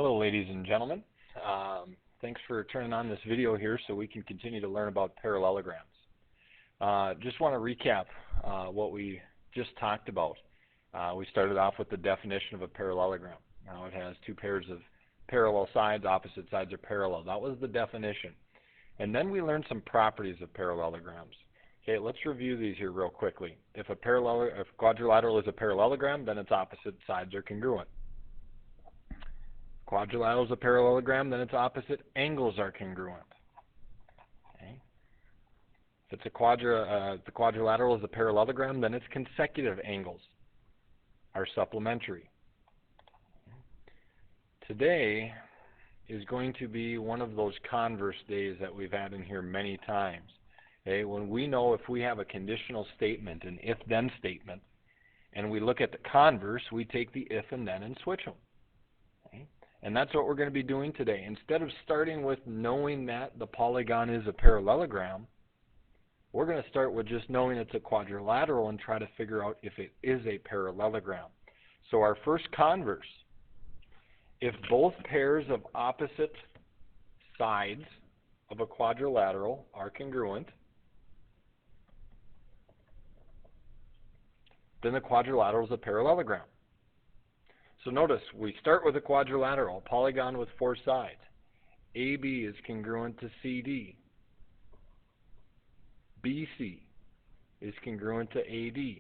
Hello, ladies and gentlemen. Thanks for turning on this video here so we can continue to learn about parallelograms. Just want to recap what we just talked about. We started off with the definition of a parallelogram. Now it has two pairs of parallel sides, opposite sides are parallel. That was the definition. And then we learned some properties of parallelograms. Okay, let's review these here real quickly. If quadrilateral is a parallelogram, then its opposite sides are congruent. Quadrilateral is a parallelogram, then its opposite angles are congruent. Okay. If it's the quadrilateral is a parallelogram, then its consecutive angles are supplementary. Today is going to be one of those converse days that we've had in here many times. Okay, when we know if we have a conditional statement, an if-then statement, and we look at the converse, we take the if and then and switch them. Okay? And that's what we're going to be doing today. Instead of starting with knowing that the polygon is a parallelogram, we're going to start with just knowing it's a quadrilateral and try to figure out if it is a parallelogram. So our first converse, if both pairs of opposite sides of a quadrilateral are congruent, then the quadrilateral is a parallelogram. So notice, we start with a quadrilateral, a polygon with four sides. AB is congruent to CD. BC is congruent to AD.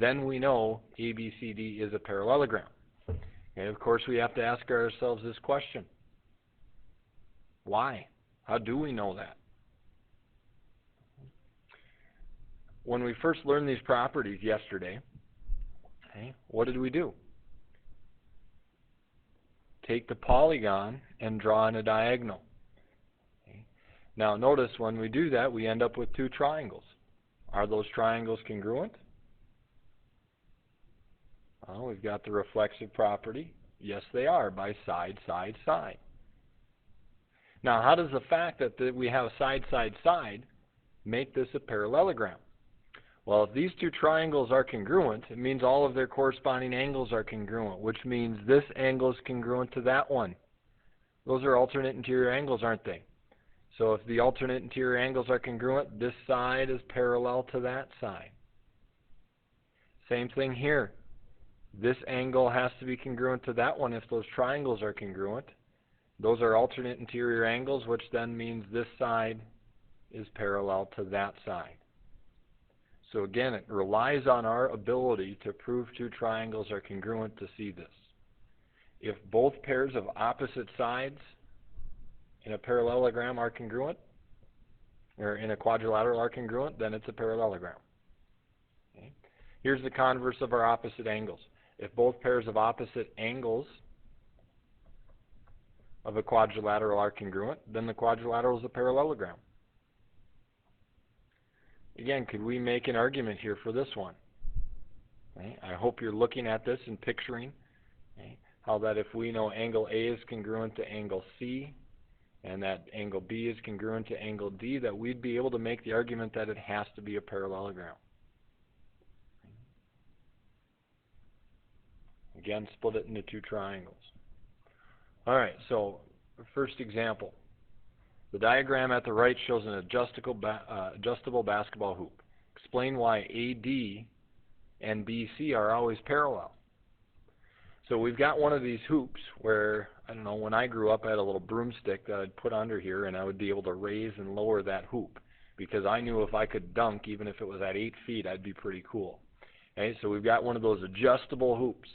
Then we know ABCD is a parallelogram. And of course, we have to ask ourselves this question. Why? How do we know that? When we first learned these properties yesterday, what did we do? Take the polygon and draw in a diagonal. Now notice when we do that, we end up with two triangles. Are those triangles congruent? Well, we've got the reflexive property. Yes, they are, by side, side, side. Now, how does the fact that we have side, side, side make this a parallelogram? Well, if these two triangles are congruent, it means all of their corresponding angles are congruent, which means this angle is congruent to that one. Those are alternate interior angles, aren't they? So if the alternate interior angles are congruent, this side is parallel to that side. Same thing here. This angle has to be congruent to that one if those triangles are congruent. Those are alternate interior angles, which then means this side is parallel to that side. So again, it relies on our ability to prove two triangles are congruent to see this. If both pairs of opposite sides in a parallelogram are congruent, or in a quadrilateral are congruent, then it's a parallelogram. Okay. Here's the converse of our opposite angles. If both pairs of opposite angles of a quadrilateral are congruent, then the quadrilateral is a parallelogram. Again, could we make an argument here for this one? Okay. I hope you're looking at this and picturing how that if we know angle A is congruent to angle C and that angle B is congruent to angle D, that we'd be able to make the argument that it has to be a parallelogram. Again, split it into two triangles. All right, so first example. The diagram at the right shows an adjustable basketball hoop. Explain why AD and BC are always parallel. So we've got one of these hoops where, I don't know, when I grew up I had a little broomstick that I'd put under here and I would be able to raise and lower that hoop because I knew if I could dunk, even if it was at 8 feet, I'd be pretty cool. Okay, so we've got one of those adjustable hoops.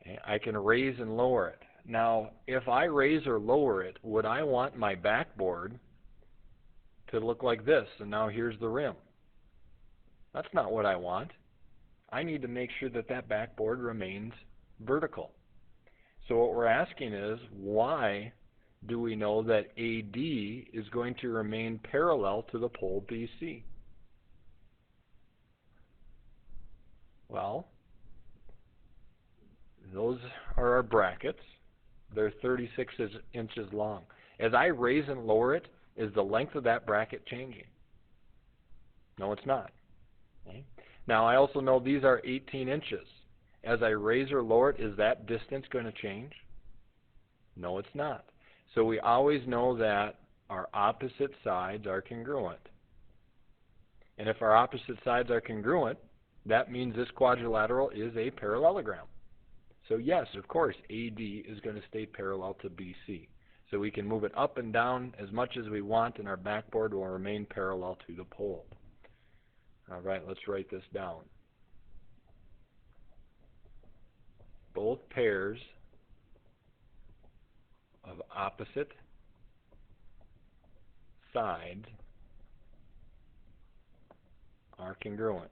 Okay, I can raise and lower it. Now, if I raise or lower it, would I want my backboard to look like this? And now here's the rim. That's not what I want. I need to make sure that that backboard remains vertical. So what we're asking is, why do we know that AD is going to remain parallel to the pole BC? Well, those are our brackets. They're 36 inches long. As I raise and lower it, is the length of that bracket changing? No, it's not. Okay. Now, I also know these are 18 inches. As I raise or lower it, is that distance going to change? No, it's not. So we always know that our opposite sides are congruent. And if our opposite sides are congruent, that means this quadrilateral is a parallelogram. So yes, of course, AD is going to stay parallel to BC. So we can move it up and down as much as we want, and our backboard will remain parallel to the pole. All right, let's write this down. Both pairs of opposite sides are congruent.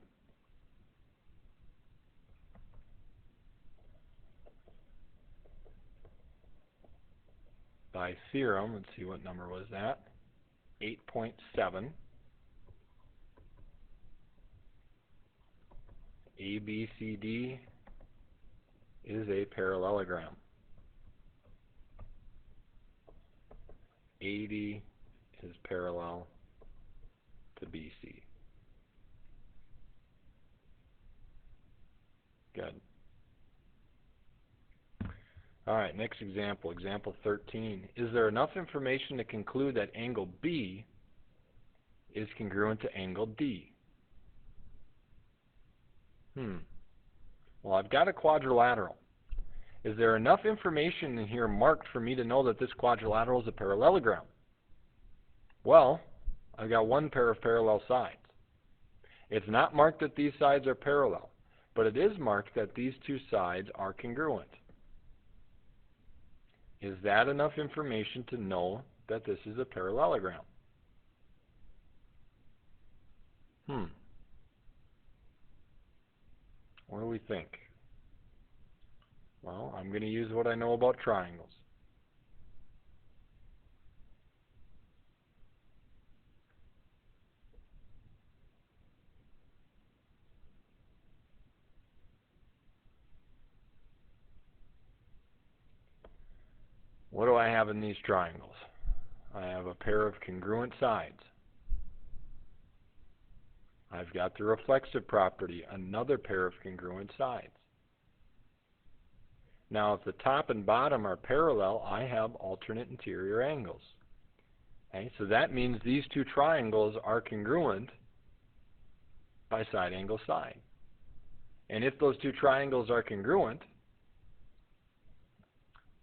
By theorem, let's see, what number was that? 8.7. ABCD is a parallelogram. AD is parallel to BC. Good. All right, next example, example 13. Is there enough information to conclude that angle B is congruent to angle D? Well, I've got a quadrilateral. Is there enough information in here marked for me to know that this quadrilateral is a parallelogram? Well, I've got one pair of parallel sides. It's not marked that these sides are parallel, but it is marked that these two sides are congruent. Is that enough information to know that this is a parallelogram? What do we think? Well, I'm going to use what I know about triangles. What do I have in these triangles? I have a pair of congruent sides. I've got the reflexive property, another pair of congruent sides. Now, if the top and bottom are parallel, I have alternate interior angles. Okay, so that means these two triangles are congruent by side angle side. And if those two triangles are congruent,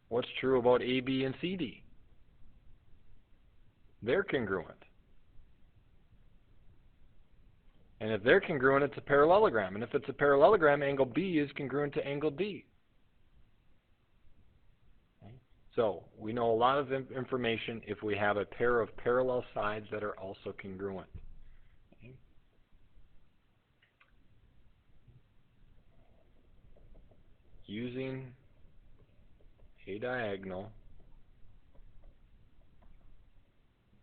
what's true about AB and CD? They're congruent. And if they're congruent, it's a parallelogram. And if it's a parallelogram, angle B is congruent to angle D. Okay. So we know a lot of information if we have a pair of parallel sides that are also congruent. Okay. Using a diagonal,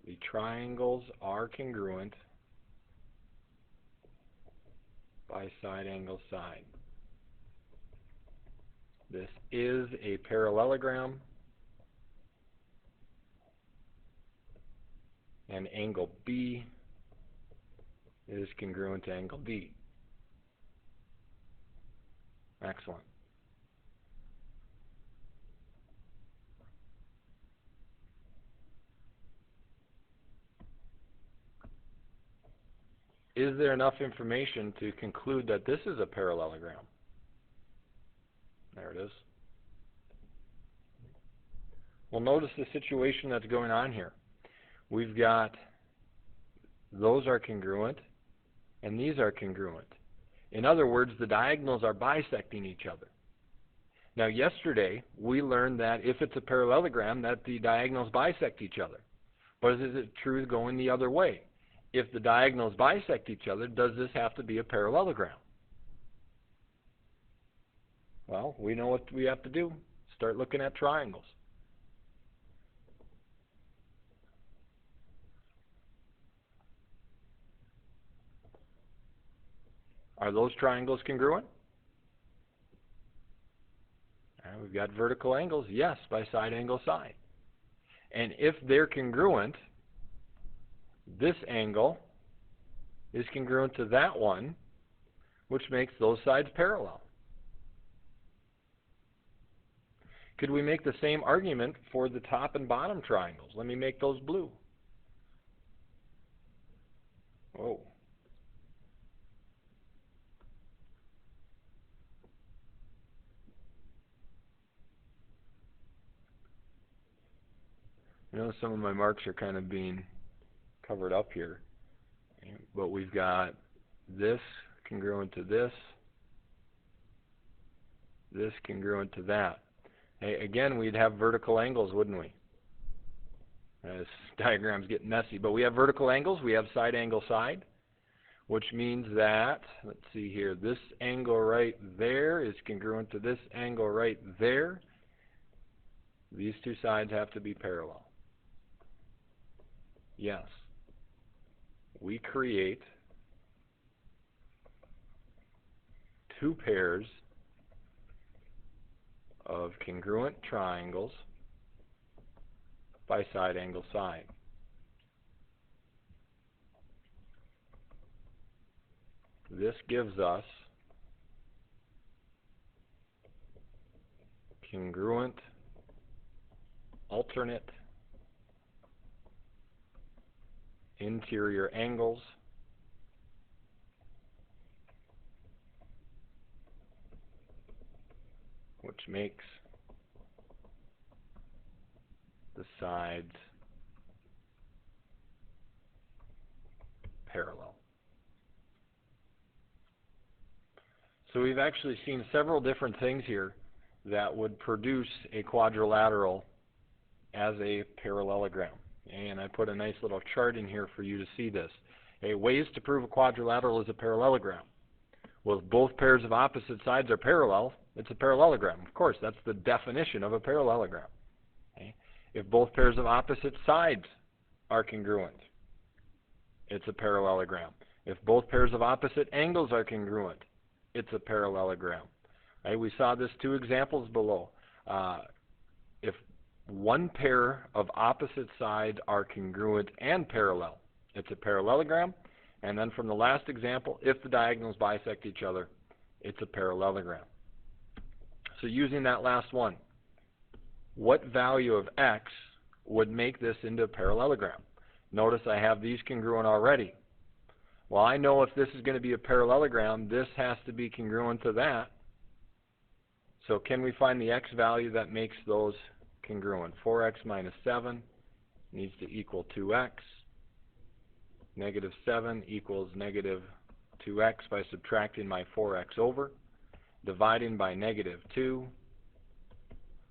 the triangles are congruent by side angle side. This is a parallelogram, and angle B is congruent to angle D. Excellent. Is there enough information to conclude that this is a parallelogram? There it is. Well, notice the situation that's going on here. We've got those are congruent, and these are congruent. In other words, the diagonals are bisecting each other. Now, yesterday, we learned that if it's a parallelogram, that the diagonals bisect each other. But is it true going the other way? If the diagonals bisect each other, does this have to be a parallelogram? Well, we know what we have to do. Start looking at triangles. Are those triangles congruent? We've got vertical angles, yes, by side angle side. And if they're congruent, this angle is congruent to that one, which makes those sides parallel. Could we make the same argument for the top and bottom triangles? Let me make those blue. Oh. You know, some of my marks are kind of being covered up here. But we've got this congruent to this congruent to that. Hey, again, we'd have vertical angles, wouldn't we? This diagram's getting messy, but we have vertical angles, we have side angle side, which means that, let's see here, this angle right there is congruent to this angle right there. These two sides have to be parallel. Yes. We create two pairs of congruent triangles by side angle side. This gives us congruent alternate interior angles which makes the sides parallel. So we've actually seen several different things here that would produce a quadrilateral as a parallelogram. And I put a nice little chart in here for you to see this. Ways to prove a quadrilateral is a parallelogram. Well, if both pairs of opposite sides are parallel, it's a parallelogram. Of course, that's the definition of a parallelogram. If both pairs of opposite sides are congruent, it's a parallelogram. If both pairs of opposite angles are congruent, it's a parallelogram. We saw this two examples below. If one pair of opposite sides are congruent and parallel, it's a parallelogram. And then from the last example, if the diagonals bisect each other, it's a parallelogram. So using that last one, what value of x would make this into a parallelogram? Notice I have these congruent already. Well, I know if this is going to be a parallelogram, this has to be congruent to that. So can we find the x value that makes those congruent? 4x minus 7 needs to equal 2x. Negative 7 equals negative 2x by subtracting my 4x over, dividing by negative 2.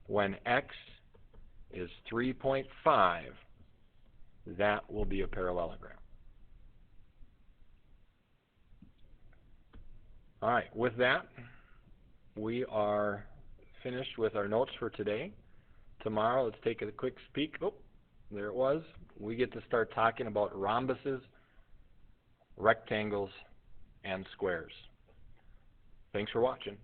When x is 3.5, that will be a parallelogram. All right, with that, we are finished with our notes for today. Tomorrow, let's take a quick peek. Oh, there it was. We get to start talking about rhombuses, rectangles, and squares. Thanks for watching.